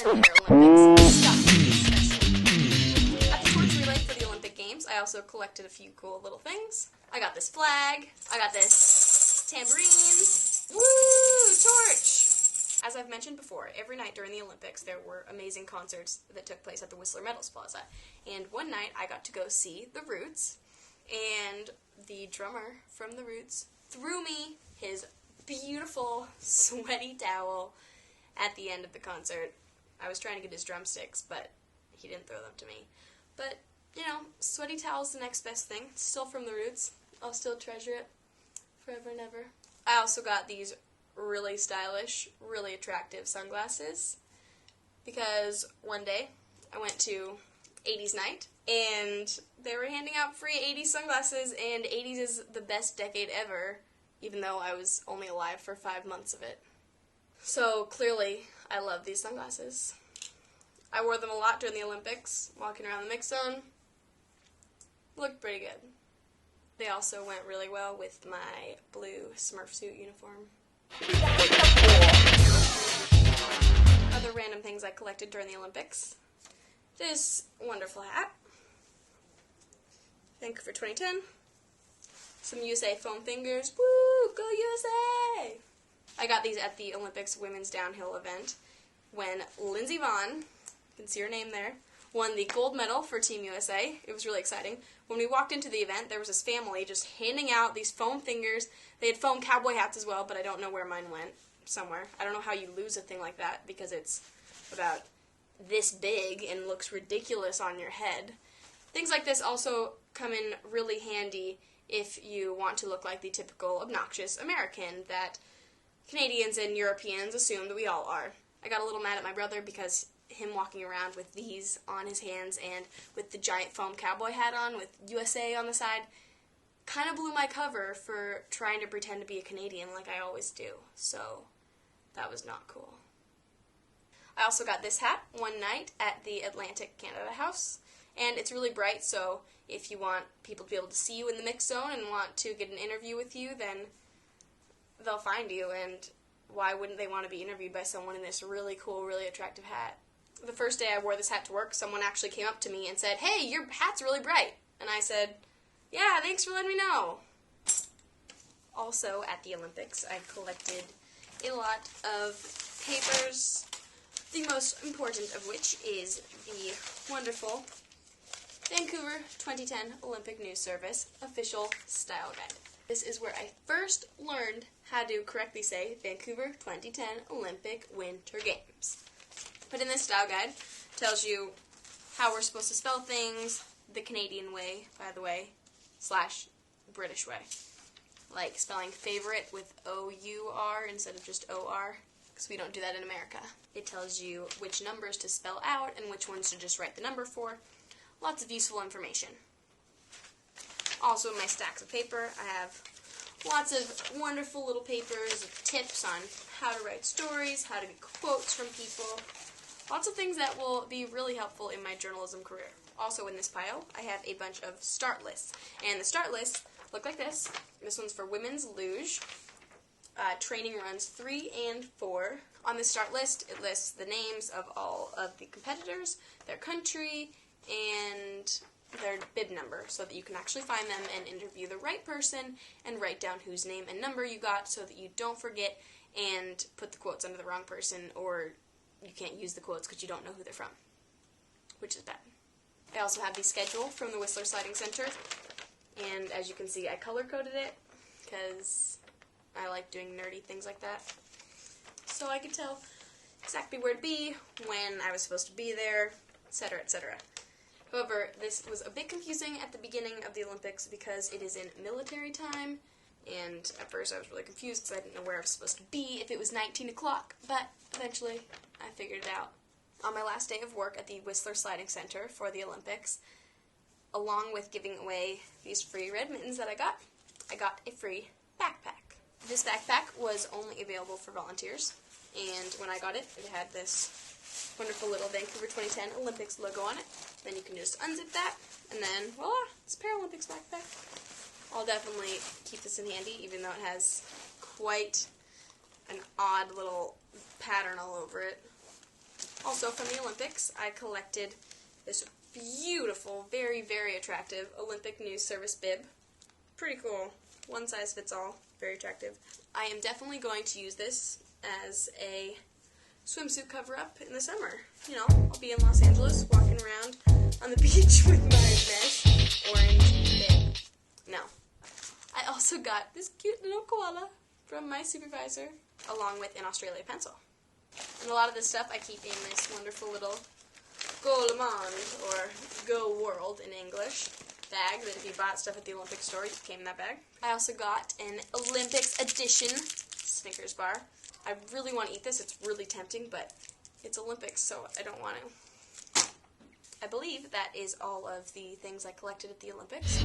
Paralympics stuff special. At the torch relay for the Olympic Games, I also collected a few cool little things. I got this flag. I got this tambourine. Woo! Torch! As I've mentioned before, every night during the Olympics there were amazing concerts that took place at the Whistler Metals Plaza. And one night I got to go see The Roots, and the drummer from The Roots threw me his beautiful, sweaty towel at the end of the concert. I was trying to get his drumsticks, but he didn't throw them to me. But, you know, sweaty towel's the next best thing. It's still from The Roots. I'll still treasure it forever and ever. I also got these really stylish, really attractive sunglasses because one day I went to 80s night and they were handing out free 80s sunglasses, and 80s is the best decade ever, even though I was only alive for 5 months of it. So clearly I love these sunglasses. I wore them a lot during the Olympics, walking around the mix zone. Looked pretty good. They also went really well with my blue Smurf suit uniform. Other random things I collected during the Olympics. This wonderful hat. Vancouver 2010. Some USA foam fingers. Woo! Go USA! I got these at the Olympics women's downhill event when Lindsey Vonn, you can see her name there, won the gold medal for Team USA. It was really exciting. When we walked into the event, there was this family just handing out these foam fingers. They had foam cowboy hats as well, but I don't know where mine went. Somewhere. I don't know how you lose a thing like that because it's about this big and looks ridiculous on your head. Things like this also come in really handy if you want to look like the typical obnoxious American that Canadians and Europeans assume that we all are. I got a little mad at my brother because him walking around with these on his hands and with the giant foam cowboy hat on with USA on the side kind of blew my cover for trying to pretend to be a Canadian like I always do. So that was not cool. I also got this hat one night at the Atlantic Canada House, and it's really bright, so if you want people to be able to see you in the mix zone and want to get an interview with you, then they'll find you, and why wouldn't they want to be interviewed by someone in this really cool, really attractive hat? The first day I wore this hat to work, someone actually came up to me and said, "Hey, your hat's really bright." And I said, "Yeah, thanks for letting me know." Also, at the Olympics, I collected a lot of papers, the most important of which is the wonderful Vancouver 2010 Olympic News Service Official Style Guide. This is where I first learned how to correctly say Vancouver 2010 Olympic Winter Games. But in this style guide, it tells you how we're supposed to spell things the Canadian way, by the way, / British way. Like spelling favorite with O-U-R instead of just O-R, because we don't do that in America. It tells you which numbers to spell out and which ones to just write the number for. Lots of useful information. Also in my stacks of paper, I have lots of wonderful little papers of tips on how to write stories, how to get quotes from people. Lots of things that will be really helpful in my journalism career. Also in this pile, I have a bunch of start lists. And the start lists look like this. This one's for women's luge. Training runs 3 and 4. On this start list, it lists the names of all of the competitors, their country, and their bib number, so that you can actually find them and interview the right person and write down whose name and number you got so that you don't forget and put the quotes under the wrong person, or you can't use the quotes because you don't know who they're from, which is bad. I also have the schedule from the Whistler Sliding Center, and as you can see, I color-coded it because I like doing nerdy things like that, so I could tell exactly where to be, when I was supposed to be there, etc., etc. However, this was a bit confusing at the beginning of the Olympics because it is in military time, and at first I was really confused because I didn't know where I was supposed to be if it was 19 o'clock, but eventually I figured it out. On my last day of work at the Whistler Sliding Center for the Olympics, along with giving away these free red mittens that I got a free backpack. This backpack was only available for volunteers, and when I got it, it had this wonderful little Vancouver 2010 Olympics logo on it. Then you can just unzip that, and then voila, it's a Paralympics backpack. I'll definitely keep this in handy, even though it has quite an odd little pattern all over it. Also from the Olympics, I collected this beautiful, very, very attractive Olympic News Service bib. Pretty cool. One size fits all. Very attractive. I am definitely going to use this as a swimsuit cover-up in the summer. You know, I'll be in Los Angeles walking around on the beach with my mesh orange bib. No. I also got this cute little koala from my supervisor, along with an Australia pencil. And a lot of this stuff I keep in this wonderful little Go Le Monde, or Go World in English, bag that if you bought stuff at the Olympic store, it came in that bag. I also got an Olympics edition Snickers bar. I really want to eat this. It's really tempting, but it's Olympics, so I don't want to. I believe that is all of the things I collected at the Olympics.